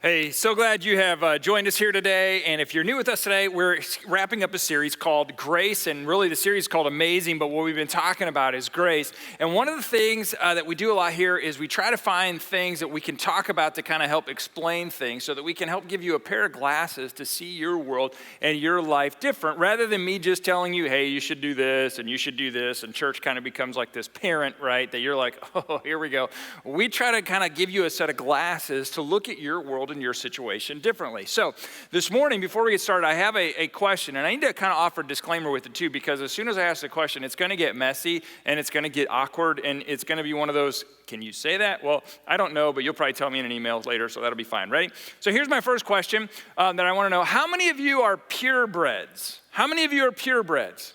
Hey, so glad you have joined us here today. And if you're new with us today, we're wrapping up a series called Grace. And really, the series is called Amazing, but what we've been talking about is grace. And one of the things that we do a lot here is we try to find things that we can talk about to kind of help explain things so that we can help give you a pair of glasses to see your world and your life different, rather than me just telling you, hey, you should do this and you should do this. And church kind of becomes like this parent, right, that you're like, oh, here we go. We try to kind of give you a set of glasses to look at your world and your situation differently. So this morning, before we get started, I have a question, and I need to kind of offer a disclaimer with it too, because as soon as I ask the question, it's going to get messy and it's going to get awkward, and it's going to be one of those, can you say that? Well, I don't know, but you'll probably tell me in an email later, so that'll be fine. Ready? So here's my first question that I want to know. How many of you are purebreds? How many of you are purebreds?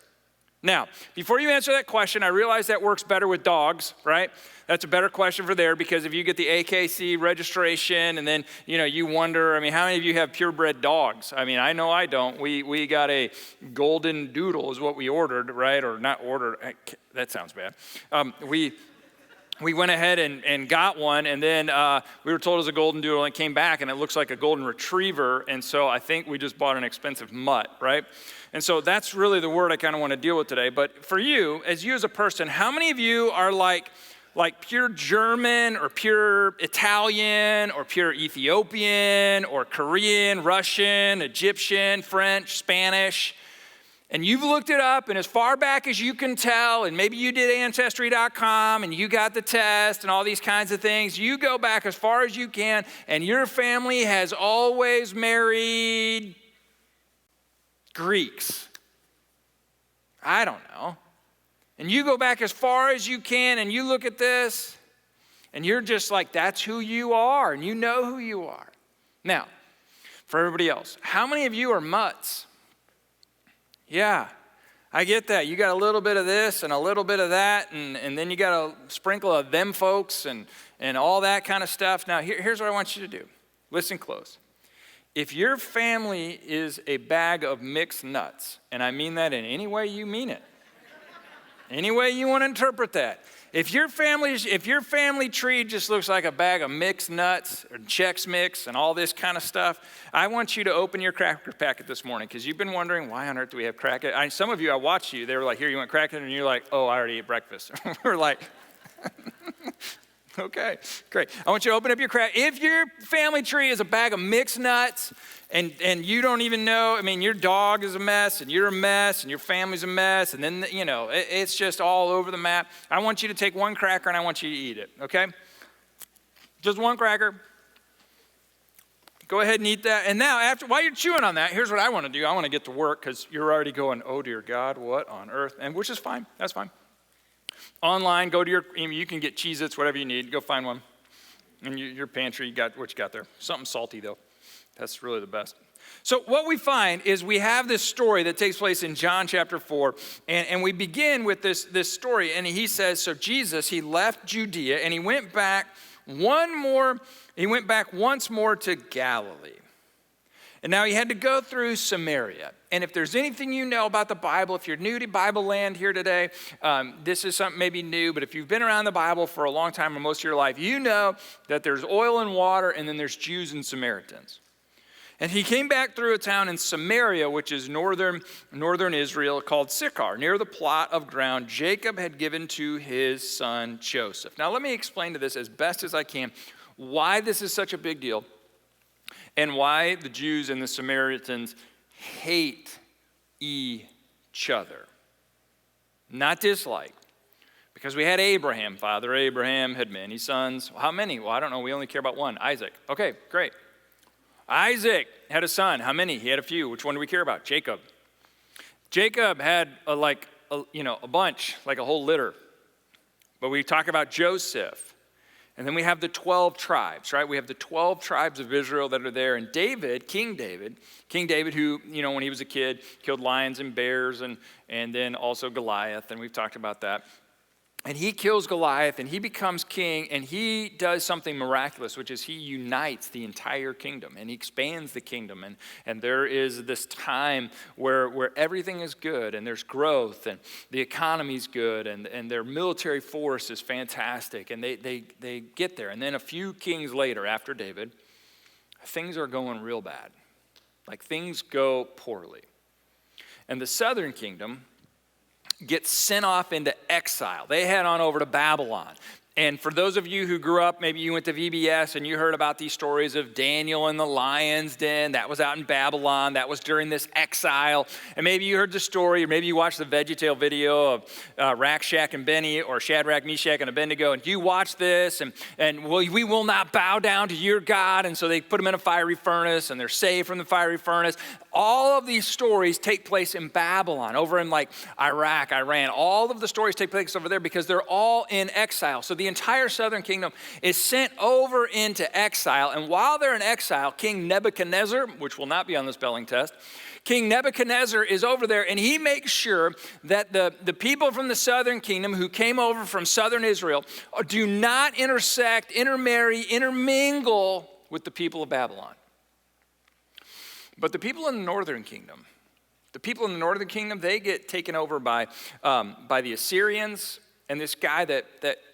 Now, before you answer that question, I realize that works better with dogs, right? That's a better question for there, because if you get the AKC registration and then, you wonder, how many of you have purebred dogs? I know I don't. We got a golden doodle is what we ordered, right? Or not ordered. That sounds bad. We went ahead and got one, and then we were told it was a golden doodle, and it came back, and it looks like a golden retriever, and so I think we just bought an expensive mutt, right? And so that's really the word I kind of want to deal with today. But for you as a person, how many of you are like pure German or pure Italian or pure Ethiopian or Korean, Russian, Egyptian, French, Spanish? And you've looked it up, and as far back as you can tell, and maybe you did Ancestry.com, and you got the test and all these kinds of things, you go back as far as you can, and your family has always married Greeks. I don't know. And you go back as far as you can, and you look at this, and you're just like, that's who you are, and you know who you are. Now, for everybody else, how many of you are mutts? Yeah, I get that. You got a little bit of this and a little bit of that, and then you got a sprinkle of them folks and all that kind of stuff. Now, here's what I want you to do. Listen close. If your family is a bag of mixed nuts, and I mean that in any way you mean it, any way you want to interpret that. If your family tree just looks like a bag of mixed nuts or Chex Mix and all this kind of stuff, I want you to open your cracker packet this morning, because you've been wondering, why on earth do we have cracker? Some of you, I watched you, they were like, here, you want cracker? And you're like, oh, I already ate breakfast. We're like, okay, great. I want you to open up your cracker. If your family tree is a bag of mixed nuts, and you don't even know, your dog is a mess, and you're a mess, and your family's a mess, and then, it's just all over the map. I want you to take one cracker, and I want you to eat it, okay? Just one cracker. Go ahead and eat that. And now, while you're chewing on that, here's what I want to do. I want to get to work, because you're already going, oh, dear God, what on earth? And which is fine. That's fine. Online, go to you can get Cheez-Its, whatever you need. Go find one. In your pantry, you got what you got there. Something salty, though. That's really the best. So what we find is we have this story that takes place in John chapter 4, and we begin with this story, and he says, so Jesus, he left Judea, and he went back once more to Galilee. And now he had to go through Samaria. And if there's anything you know about the Bible, if you're new to Bible land here today, this is something maybe new, but if you've been around the Bible for a long time or most of your life, you know that there's oil and water, and then there's Jews and Samaritans. And he came back through a town in Samaria, which is northern Israel, called Sychar, near the plot of ground Jacob had given to his son Joseph. Now let me explain to this as best as I can why this is such a big deal and why the Jews and the Samaritans hate each other. Not dislike. Because we had Abraham. Father Abraham had many sons. How many? Well, I don't know. We only care about one. Isaac. Okay, great. Isaac had a son. How many? He had a few. Which one do we care about? Jacob. Jacob had a bunch, like a whole litter. But we talk about Joseph. And then we have the 12 tribes, right? We have the 12 tribes of Israel that are there. And David, King David, who, when he was a kid, killed lions and bears, and then also Goliath, and we've talked about that. And he kills Goliath, and he becomes king, and he does something miraculous, which is he unites the entire kingdom, and he expands the kingdom. And there is this time where everything is good, and there's growth, and the economy's good, and their military force is fantastic, and they get there. And then a few kings later, after David, things are going real bad. Like things go poorly. And the southern kingdom gets sent off into exile. They head on over to Babylon. And for those of you who grew up, maybe you went to VBS and you heard about these stories of Daniel in the lion's den. That was out in Babylon. That was during this exile. And maybe you heard the story, or maybe you watched the VeggieTale video of Shadrach and Benny, or Shadrach, Meshach, and Abednego. And you watch this, and we will not bow down to your God. And so they put them in a fiery furnace, and they're saved from the fiery furnace. All of these stories take place in Babylon, over in like Iraq, Iran. All of the stories take place over there because they're all in exile. So the entire southern kingdom is sent over into exile. And while they're in exile, King Nebuchadnezzar, which will not be on the spelling test, King Nebuchadnezzar is over there, and he makes sure that the people from the southern kingdom who came over from southern Israel do not intersect, intermarry, intermingle with the people of Babylon. But the people in the northern kingdom, they get taken over by the Assyrians, and this guy that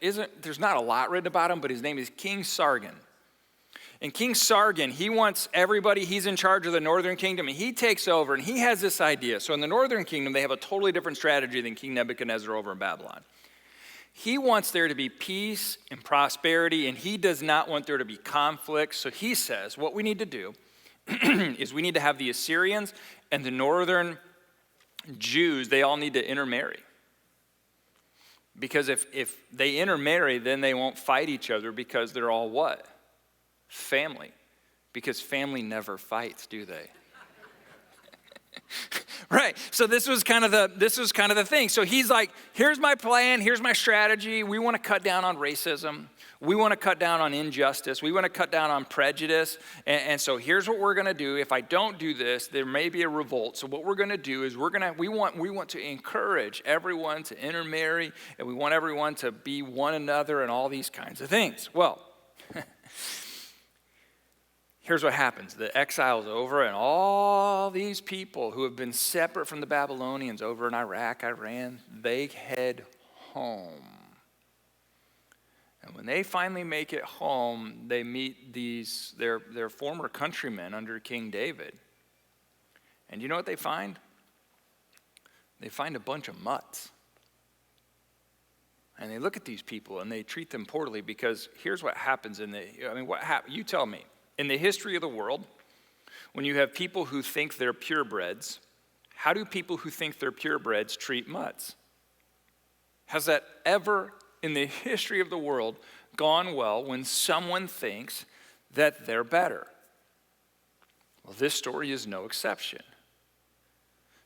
isn't, there's not a lot written about him, but his name is King Sargon. And King Sargon, he wants everybody, he's in charge of the northern kingdom, and he takes over, and he has this idea. So in the northern kingdom, they have a totally different strategy than King Nebuchadnezzar over in Babylon. He wants there to be peace and prosperity, and he does not want there to be conflict. So he says, what we need to do is we need to have the Assyrians and the northern Jews, they all need to intermarry. Because if they intermarry, then they won't fight each other because they're all what? Family. Because family never fights, do they? Right. So this was kind of the thing. So he's like, here's my plan, here's my strategy. We want to cut down on racism. We want to cut down on injustice. We want to cut down on prejudice. And so here's what we're going to do. If I don't do this, there may be a revolt. So what we're going to do is we want to encourage everyone to intermarry, and we want everyone to be one another and all these kinds of things. Well, here's what happens. The exile is over, and all these people who have been separate from the Babylonians over in Iraq, Iran, they head home. And when they finally make it home, they meet their former countrymen under King David. And you know what they find? They find a bunch of mutts. And they look at these people and they treat them poorly, because here's what happens you tell me. In the history of the world, when you have people who think they're purebreds, how do people who think they're purebreds treat mutts? Has that ever in the history of the world gone well when someone thinks that they're better? Well, this story is no exception.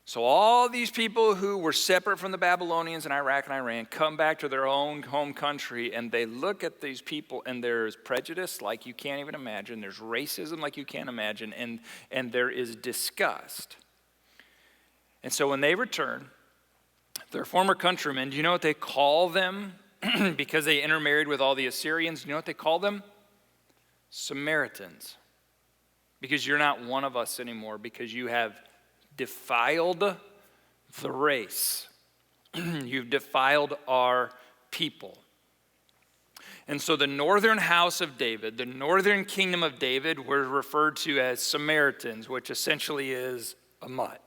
So all these people who were separate from the Babylonians in Iraq and Iran come back to their own home country, and they look at these people, and there's prejudice like you can't even imagine. There's racism like you can't imagine, and there is disgust. And so when they return, their former countrymen, do you know what they call them? Because they intermarried with all the Assyrians, do you know what they call them? Samaritans. Because you're not one of us anymore, because you have defiled the race. You've defiled our people. And so the northern house of David, the northern kingdom of David, were referred to as Samaritans, which essentially is a mutt,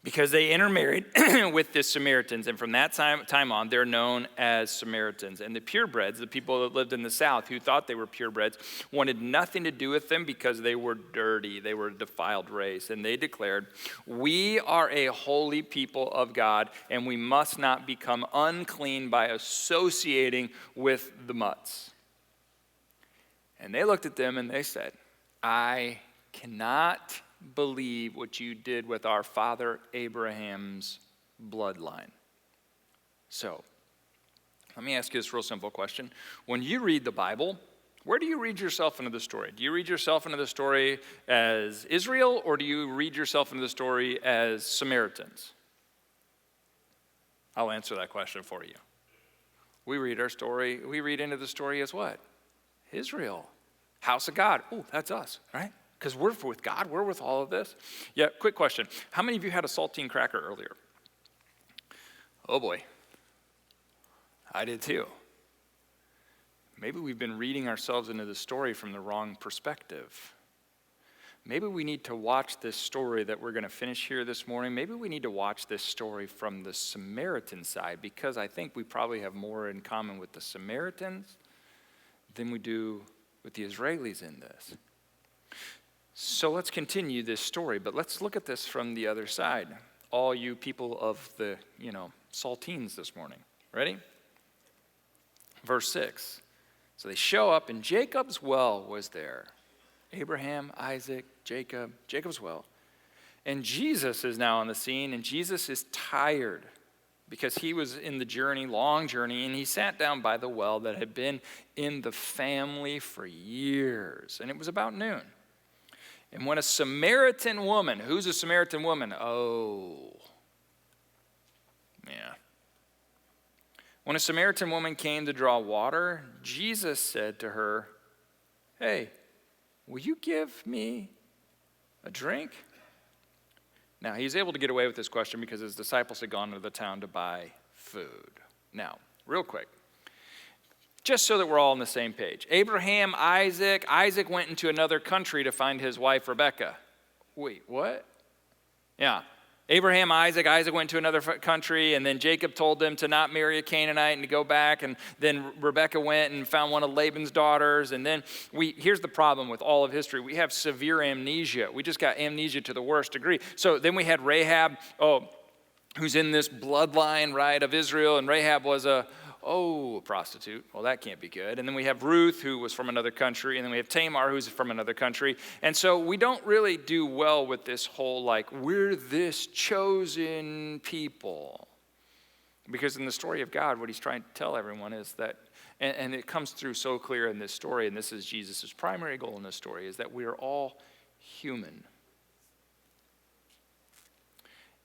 because they intermarried with the Samaritans. And from that time on, they're known as Samaritans. And the purebreds, the people that lived in the south who thought they were purebreds, wanted nothing to do with them because they were dirty. They were a defiled race. And they declared, we are a holy people of God, and we must not become unclean by associating with the mutts. And they looked at them and they said, I cannot believe what you did with our father Abraham's bloodline. So, let me ask you this real simple question. When you read the Bible, where do you read yourself into the story? Do you read yourself into the story as Israel, or do you read yourself into the story as Samaritans? I'll answer that question for you. We read into the story as what? Israel. House of God. Oh, that's us, right? Because we're with God, we're with all of this. Yeah, quick question. How many of you had a saltine cracker earlier? Oh boy, I did too. Maybe we've been reading ourselves into the story from the wrong perspective. maybe we need to watch this story that we're going to finish here this morning. Maybe we need to watch this story from the Samaritan side, because I think we probably have more in common with the Samaritans than we do with the Israelis in this. So let's continue this story, but let's look at this from the other side. All you people of the, saltines this morning. Ready? Verse 6. So they show up, and Jacob's well was there. Abraham, Isaac, Jacob's well. And Jesus is now on the scene, and Jesus is tired because he was in the journey, long journey, and he sat down by the well that had been in the family for years. And it was about noon. And when a Samaritan woman, who's a Samaritan woman? Oh, yeah. When a Samaritan woman came to draw water, Jesus said to her, "Hey, will you give me a drink?" Now, he's able to get away with this question because his disciples had gone into the town to buy food. Now, real quick, just so that we're all on the same page. Isaac went into another country to find his wife, Rebecca. Wait, what? Yeah. Isaac went to another country, and then Jacob told them to not marry a Canaanite and to go back, and then Rebecca went and found one of Laban's daughters, and then here's the problem with all of history. We have severe amnesia. We just got amnesia to the worst degree. So then we had Rahab, who's in this bloodline, right, of Israel, and Rahab was a prostitute. Well, that can't be good. And then we have Ruth, who was from another country, and then we have Tamar, who's from another country. And so we don't really do well with this whole, we're this chosen people. Because in the story of God, what he's trying to tell everyone is that, and it comes through so clear in this story, and this is Jesus' primary goal in this story, is that we are all human.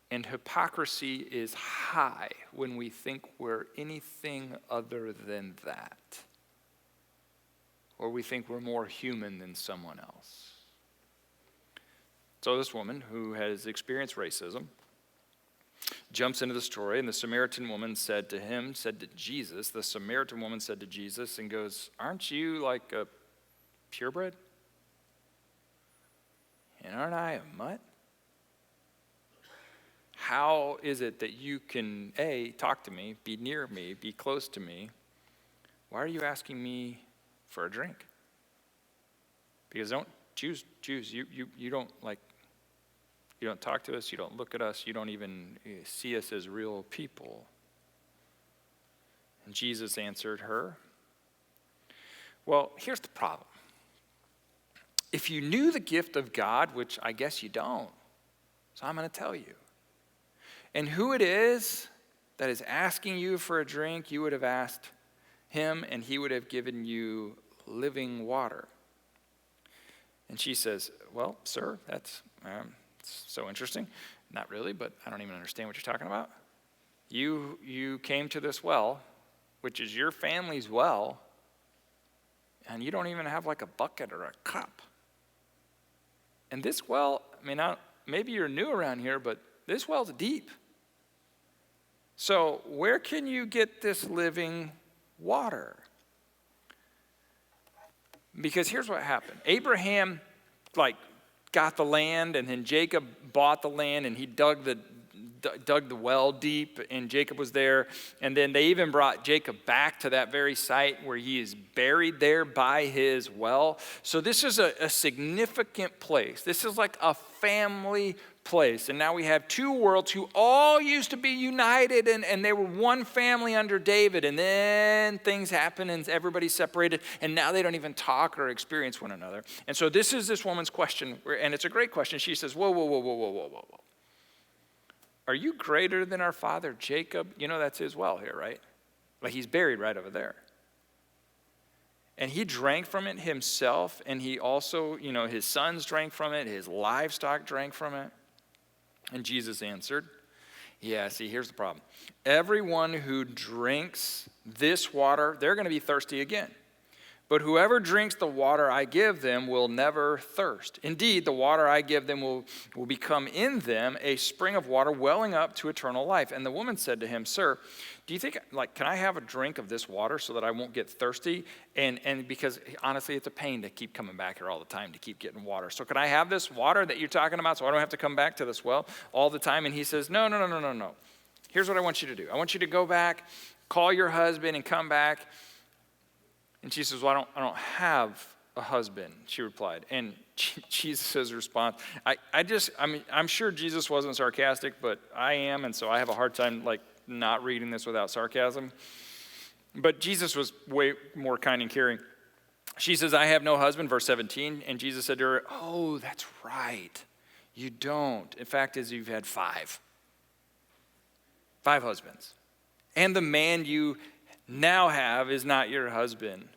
And hypocrisy is high when we think we're anything other than that. Or we think we're more human than someone else. So this woman who has experienced racism jumps into the story, and the Samaritan woman said to Jesus, and goes, "Aren't you like a purebred? And aren't I a mutt? How is it that you can, A, talk to me, be near me, be close to me? Why are you asking me for a drink?" Because Jews, you don't you don't talk to us, you don't look at us, you don't even see us as real people. And Jesus answered her, "Well, here's the problem. If you knew the gift of God, which I guess you don't, so I'm going to tell you. And who it is that is asking you for a drink, you would have asked him, and he would have given you living water." And she says, "Well, sir, that's so interesting." "Not really, but I don't even understand what you're talking about. You came to this well, which is your family's well, and you don't even have like a bucket or a cup. And this well, maybe you're new around here, but this well's deep. So where can you get this living water?" Because here's what happened. Abraham got the land, and then Jacob bought the land, and he dug the well deep, and Jacob was there. And then they even brought Jacob back to that very site where he is buried there by his well. So this is a significant place. This is like a family place. And now we have two worlds who all used to be united, and they were one family under David. And then things happen and everybody's separated, and now they don't even talk or experience one another. And so this is this woman's question, and it's a great question. She says, whoa. Are you greater than our father Jacob? That's his well here, right? He's buried right over there. And he drank from it himself, and he also, his sons drank from it, his livestock drank from it. And Jesus answered, "Yeah, see, here's the problem. Everyone who drinks this water, they're going to be thirsty again. But whoever drinks the water I give them will never thirst. Indeed, the water I give them will become in them a spring of water welling up to eternal life. And the woman said to him, Sir, do you think, can I have a drink of this water so that I won't get thirsty? And because honestly, it's a pain to keep coming back here all the time to keep getting water. So can I have this water that you're talking about so I don't have to come back to this well all the time? And he says, No. Here's what I want you to do. I want you to go back, call your husband and come back. And she says, well, I don't have a husband, she replied. And Jesus' response, I'm sure Jesus wasn't sarcastic, but I am, and so I have a hard time not reading this without sarcasm. But Jesus was way more kind and caring. She says, I have no husband, verse 17, and Jesus said to her, oh, that's right, you don't. In fact, you've had five husbands. And the man you now have is not your husband.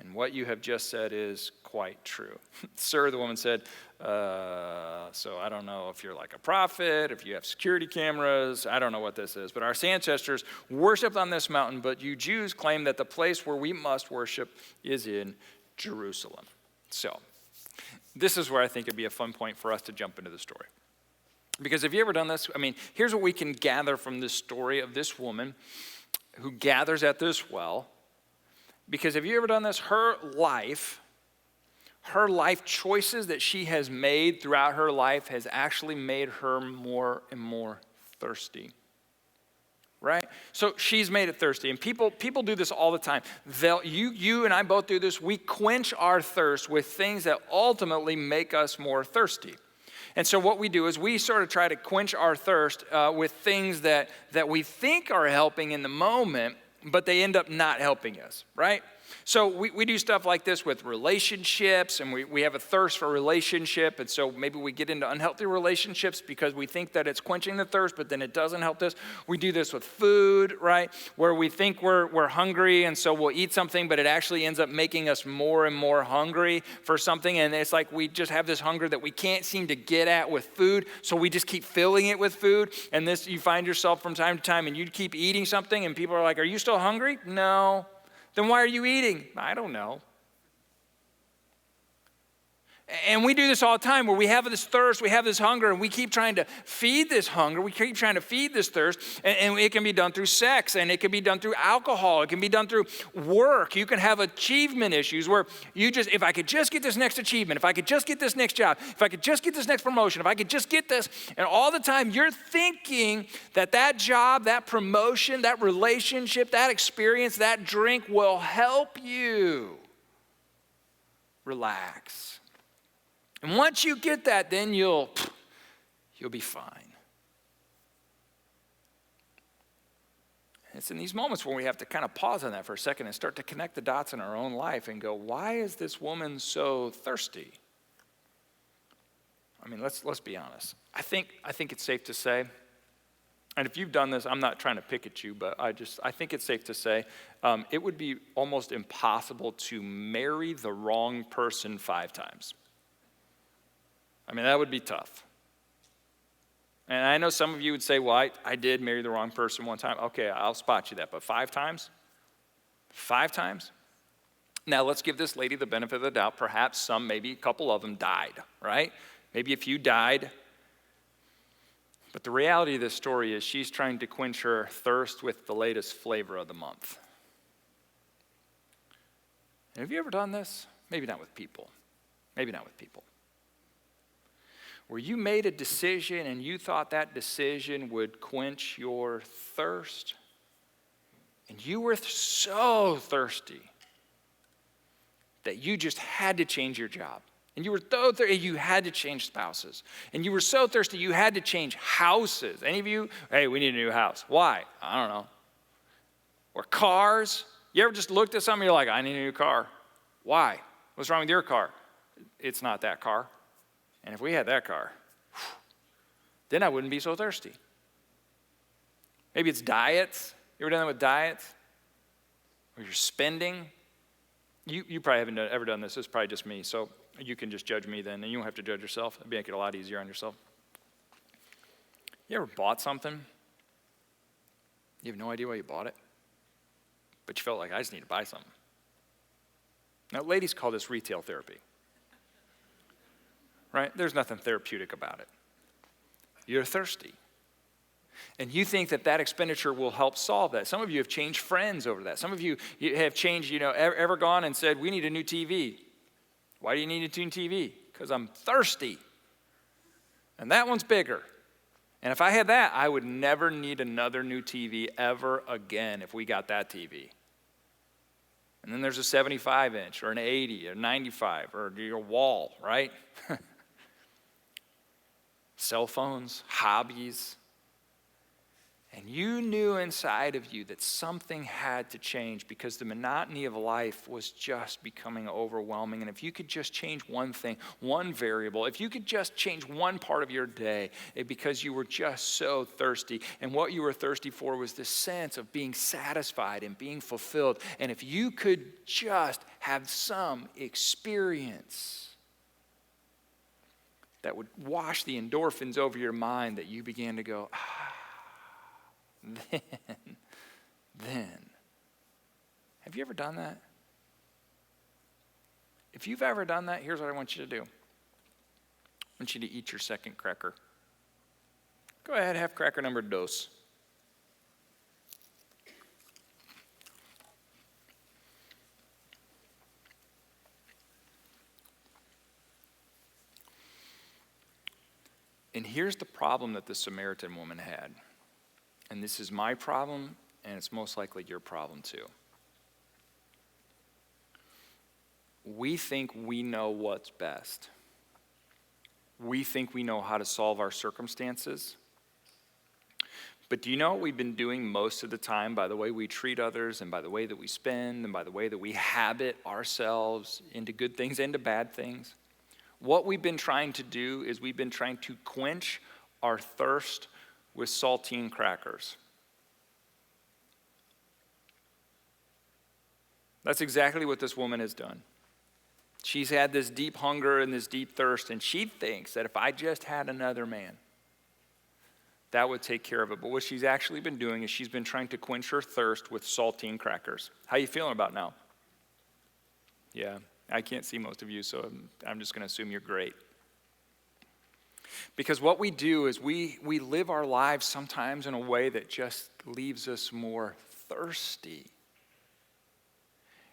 And what you have just said is quite true. Sir, the woman said, so I don't know if you're like a prophet, if you have security cameras, I don't know what this is. But our ancestors worshiped on this mountain, but you Jews claim that the place where we must worship is in Jerusalem. So this is where I think it'd be a fun point for us to jump into the story. Because have you ever done this? Here's what we can gather from this story of this woman who gathers at this well. Because have you ever done this? Her life choices that she has made throughout her life has actually made her more and more thirsty. Right? So she's made it thirsty. And people do this all the time. You and I both do this. We quench our thirst with things that ultimately make us more thirsty. And so what we do is we sort of try to quench our thirst with things that we think are helping in the moment, but they end up not helping us, right? So we do stuff like this with relationships, and we have a thirst for relationship, and so maybe we get into unhealthy relationships because we think that it's quenching the thirst, but then it doesn't help us. We do this with food, right, where we think we're hungry, and so we'll eat something, but it actually ends up making us more and more hungry for something, and it's like we just have this hunger that we can't seem to get at with food, so we just keep filling it with food, and this you find yourself from time to time, and you keep eating something, and people are like, are you still hungry? No. Then why are you eating? I don't know. And we do this all the time where we have this thirst, we have this hunger, and we keep trying to feed this hunger, we keep trying to feed this thirst, and it can be done through sex, and it can be done through alcohol, it can be done through work. You can have achievement issues where if I could just get this next achievement, if I could just get this next job, if I could just get this next promotion, if I could just get this, and all the time you're thinking that job, that promotion, that relationship, that experience, that drink will help you relax. And once you get that, then you'll be fine. It's in these moments where we have to kind of pause on that for a second and start to connect the dots in our own life and go, why is this woman so thirsty? Let's be honest. I think it's safe to say, and if you've done this, I'm not trying to pick at you, but I think it's safe to say it would be almost impossible to marry the wrong person 5 times. That would be tough. And I know some of you would say, well, I did marry the wrong person 1 time. Okay, I'll spot you that. But 5 times? 5 times? Now, let's give this lady the benefit of the doubt. Perhaps maybe a couple of them died, right? Maybe a few died. But the reality of this story is she's trying to quench her thirst with the latest flavor of the month. And have you ever done this? Maybe not with people. Where you made a decision and you thought that decision would quench your thirst, and you were so thirsty that you just had to change your job. And you were so thirsty, you had to change spouses. And you were so thirsty, you had to change houses. Any of you, hey, we need a new house. Why? I don't know. Or cars. You ever just looked at something, you're like, I need a new car. Why? What's wrong with your car? It's not that car. And if we had that car, then I wouldn't be so thirsty. Maybe it's diets. You ever done that with diets? Or you're spending? You probably haven't ever done this. It's probably just me. So you can just judge me then, and you don't have to judge yourself. It'd make it a lot easier on yourself. You ever bought something? You have no idea why you bought it, but you felt like, I just need to buy something. Now, ladies call this retail therapy, right? There's nothing therapeutic about it. You're thirsty. And you think that expenditure will help solve that. Some of you have changed friends over that. Some of you have changed, ever gone and said, we need a new TV. Why do you need a new TV? Because I'm thirsty. And that one's bigger. And if I had that, I would never need another new TV ever again if we got that TV. And then there's a 75-inch or an 80 or 95 or your wall, right? Cell phones, hobbies. And you knew inside of you that something had to change because the monotony of life was just becoming overwhelming. And if you could just change one thing, one variable, if you could just change one part of your day because you were just so thirsty, and what you were thirsty for was this sense of being satisfied and being fulfilled. And if you could just have some experience that would wash the endorphins over your mind, that you began to go, then. Have you ever done that? If you've ever done that, here's what I want you to do. I want you to eat your second cracker. Go ahead, have cracker number dos. And here's the problem that the Samaritan woman had. And this is my problem, and it's most likely your problem too. We think we know what's best. We think we know how to solve our circumstances. But do you know what we've been doing most of the time by the way we treat others and by the way that we spend and by the way that we habit ourselves into good things and to bad things? What we've been trying to do is we've been trying to quench our thirst with saltine crackers. That's exactly what this woman has done. She's had this deep hunger and this deep thirst, and she thinks that if I just had another man, that would take care of it. But what she's actually been doing is she's been trying to quench her thirst with saltine crackers. How you feeling about now? Yeah, I can't see most of you, so I'm just going to assume you're great. Because what we do is we live our lives sometimes in a way that just leaves us more thirsty.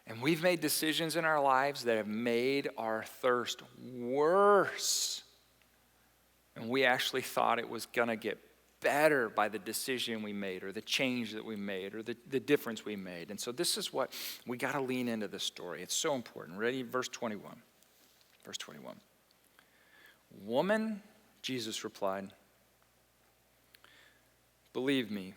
And we've made decisions in our lives that have made our thirst worse. And we actually thought it was going to get better by the decision we made or the change that we made or the difference we made. And so this is what we got to lean into this story. It's so important. Ready? Verse 21. Verse 21. Woman, Jesus replied, believe me,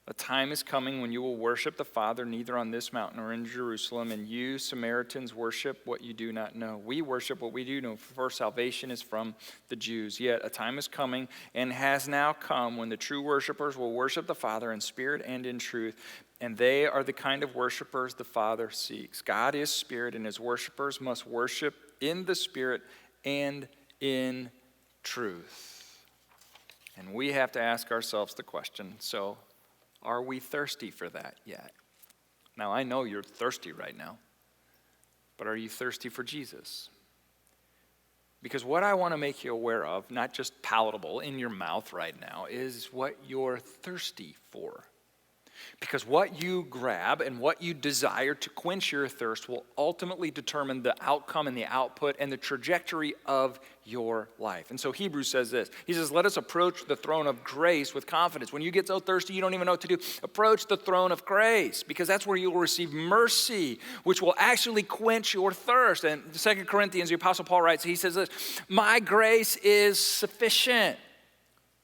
a time is coming when you will worship the Father neither on this mountain or in Jerusalem, and you Samaritans worship what you do not know. We worship what we do know, for salvation is from the Jews. Yet a time is coming and has now come when the true worshipers will worship the Father in spirit and in truth, and they are the kind of worshipers the Father seeks. God is spirit, and his worshipers must worship in the spirit and in truth. And we have to ask ourselves the question, so are we thirsty for that yet? Now, I know you're thirsty right now, but are you thirsty for Jesus? Because what I want to make you aware of, not just palatable in your mouth right now, is what you're thirsty for. Because what you grab and what you desire to quench your thirst will ultimately determine the outcome and the output and the trajectory of your life. And so Hebrews says this. He says, let us approach the throne of grace with confidence. When you get so thirsty you don't even know what to do, approach the throne of grace, because that's where you will receive mercy, which will actually quench your thirst. And 2 Corinthians, the Apostle Paul writes, he says this, my grace is sufficient.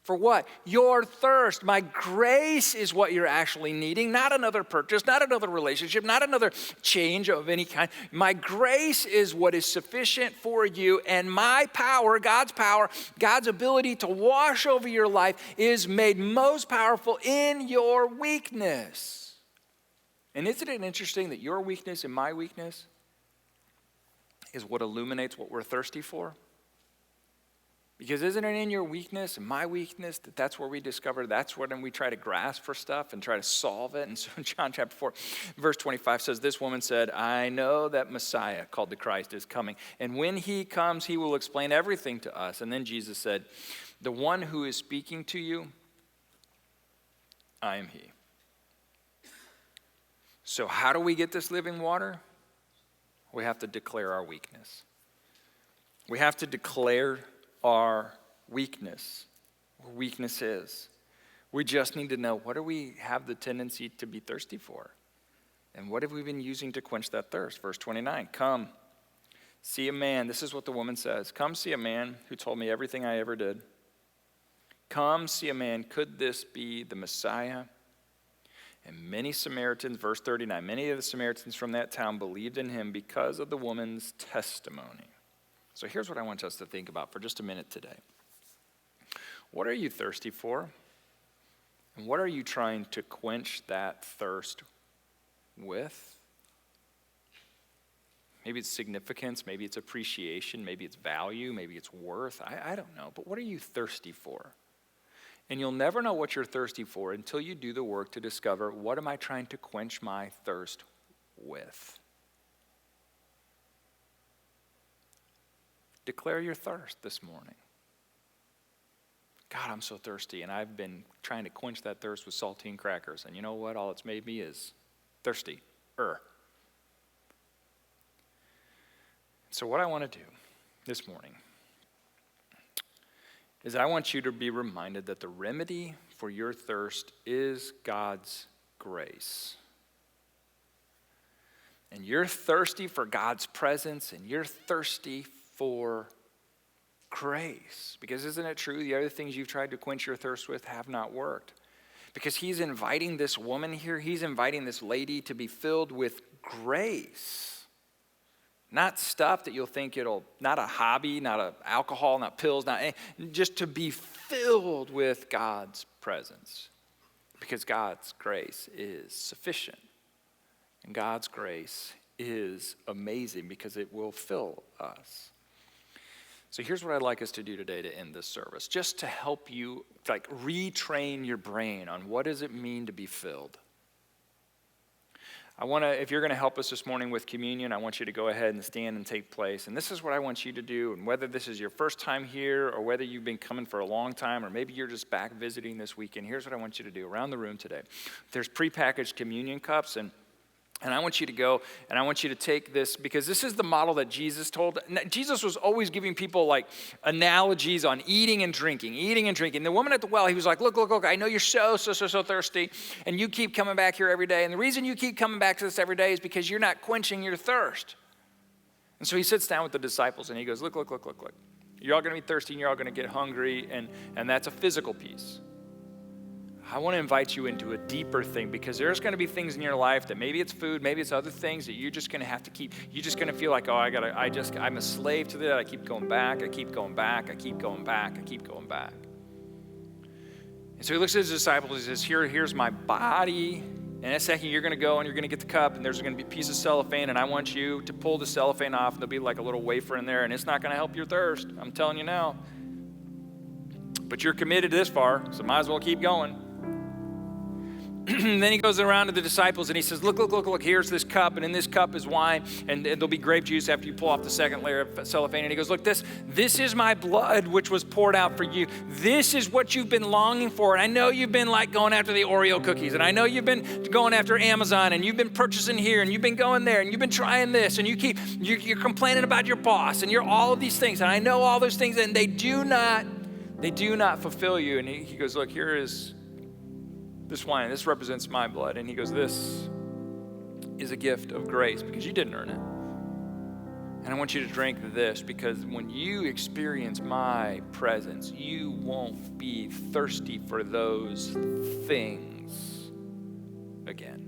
For what? Your thirst. My grace is what you're actually needing, not another purchase, not another relationship, not another change of any kind. My grace is what is sufficient for you, and my power, God's ability to wash over your life is made most powerful in your weakness. And isn't it interesting that your weakness and my weakness is what illuminates what we're thirsty for? Because isn't it in your weakness and my weakness that's where we discover, that's when we try to grasp for stuff and try to solve it? And so in John chapter 4, verse 25 says, this woman said, I know that Messiah, called the Christ, is coming. And when he comes, he will explain everything to us. And then Jesus said, the one who is speaking to you, I am he. So how do we get this living water? We have to declare our weakness. We have to declare our weakness, what weakness is. We just need to know, what do we have the tendency to be thirsty for? And what have we been using to quench that thirst? Verse 29, come, see a man. This is what the woman says. Come see a man who told me everything I ever did. Come see a man. Could this be the Messiah? And many Samaritans, verse 39, many of the Samaritans from that town believed in him because of the woman's testimony. So here's what I want us to think about for just a minute today. What are you thirsty for? And what are you trying to quench that thirst with? Maybe it's significance, maybe it's appreciation, maybe it's value, maybe it's worth. I don't know. But what are you thirsty for? And you'll never know what you're thirsty for until you do the work to discover, what am I trying to quench my thirst with? Declare your thirst this morning. God, I'm so thirsty, and I've been trying to quench that thirst with saltine crackers. And you know what? All it's made me is thirsty. So what I want to do this morning is I want you to be reminded that the remedy for your thirst is God's grace. And you're thirsty for God's presence, and you're thirsty for grace. Because isn't it true, the other things you've tried to quench your thirst with have not worked? Because he's inviting this woman here, he's inviting this lady to be filled with grace. Not stuff that you'll think not a hobby, not a alcohol, not pills, just to be filled with God's presence. Because God's grace is sufficient. And God's grace is amazing because it will fill us. So here's what I'd like us to do today to end this service, just to help you retrain your brain on what does it mean to be filled. If you're going to help us this morning with communion, I want you to go ahead and stand and take place. And this is what I want you to do. And whether this is your first time here or whether you've been coming for a long time or maybe you're just back visiting this weekend, here's what I want you to do around the room today. There's prepackaged communion cups, and I want you to go and I want you to take this, because this is the model that Jesus told. Jesus was always giving people analogies on eating and drinking. The woman at the well, he was like, look, I know you're so thirsty, and you keep coming back here every day. And the reason you keep coming back to this every day is because you're not quenching your thirst. And so he sits down with the disciples and he goes, look. You're all going to be thirsty and you're all going to get hungry, and that's a physical piece. I want to invite you into a deeper thing, because there's going to be things in your life that maybe it's food, maybe it's other things that you're just going to have to keep. You're just going to feel like, I'm a slave to that. I keep going back. And so he looks at his disciples. He says, here's my body. And in a second, you're going to go and you're going to get the cup, and there's going to be a piece of cellophane, and I want you to pull the cellophane off, and there'll be like a little wafer in there, and it's not going to help your thirst. I'm telling you now. But you're committed this far, so might as well keep going. Then he goes around to the disciples and he says, look, here's this cup, and in this cup is wine, and there'll be grape juice after you pull off the second layer of cellophane. And he goes, look, this is my blood which was poured out for you. This is what you've been longing for. And I know you've been going after the Oreo cookies, and I know you've been going after Amazon, and you've been purchasing here, and you've been going there, and you've been trying this, and you're complaining about your boss, and you're all of these things. And I know all those things, and they do not fulfill you. And he goes, look, here is this wine, this represents my blood. And he goes, this is a gift of grace because you didn't earn it. And I want you to drink this, because when you experience my presence, you won't be thirsty for those things again.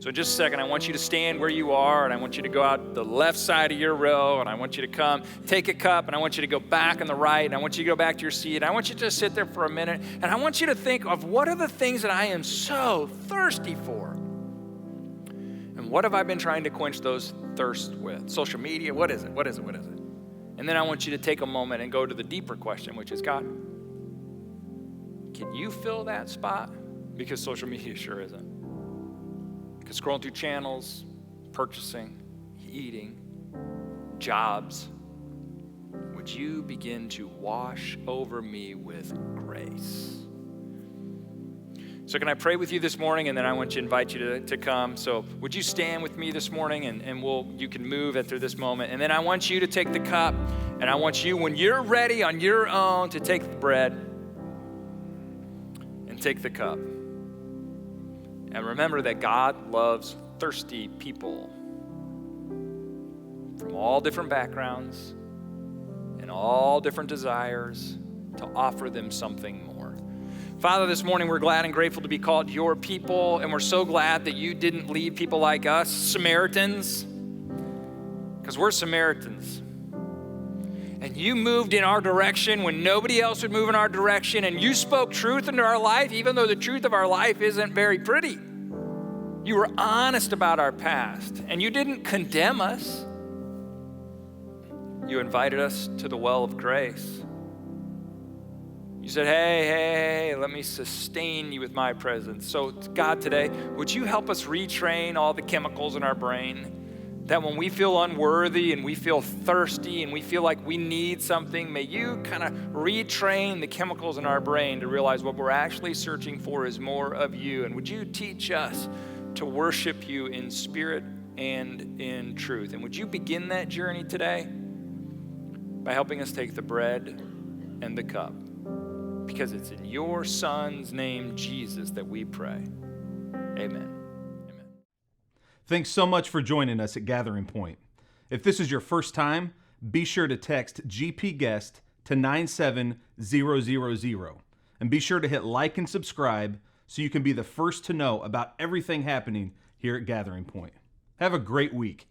So in just a second, I want you to stand where you are, and I want you to go out the left side of your row, and I want you to come, take a cup, and I want you to go back on the right, and I want you to go back to your seat, and I want you to just sit there for a minute, and I want you to think of, what are the things that I am so thirsty for? And what have I been trying to quench those thirsts with? Social media, what is it? And And then I want you to take a moment and go to the deeper question, which is, God, can you fill that spot? Because social media sure isn't. Because scrolling through channels, purchasing, eating, jobs, would you begin to wash over me with grace? So can I pray with you this morning, and then I want to invite you to come. So would you stand with me this morning, and you can move after this moment. And then I want you to take the cup, and I want you, when you're ready on your own, to take the bread and take the cup. And remember that God loves thirsty people from all different backgrounds and all different desires to offer them something more. Father, this morning we're glad and grateful to be called your people, and we're so glad that you didn't leave people like us, Samaritans, because we're Samaritans. And you moved in our direction when nobody else would move in our direction, and you spoke truth into our life, even though the truth of our life isn't very pretty. You were honest about our past, and you didn't condemn us. You invited us to the well of grace. You said, hey, let me sustain you with my presence. So God, today, would you help us retrain all the chemicals in our brain, that when we feel unworthy and we feel thirsty and we feel like we need something, may you kind of retrain the chemicals in our brain to realize what we're actually searching for is more of you. And would you teach us to worship you in spirit and in truth? And would you begin that journey today by helping us take the bread and the cup? Because it's in your Son's name, Jesus, that we pray. Amen. Amen. Thanks so much for joining us at Gathering Point. If this is your first time, be sure to text GPGuest to 97000. And be sure to hit like and subscribe so you can be the first to know about everything happening here at Gathering Point. Have a great week.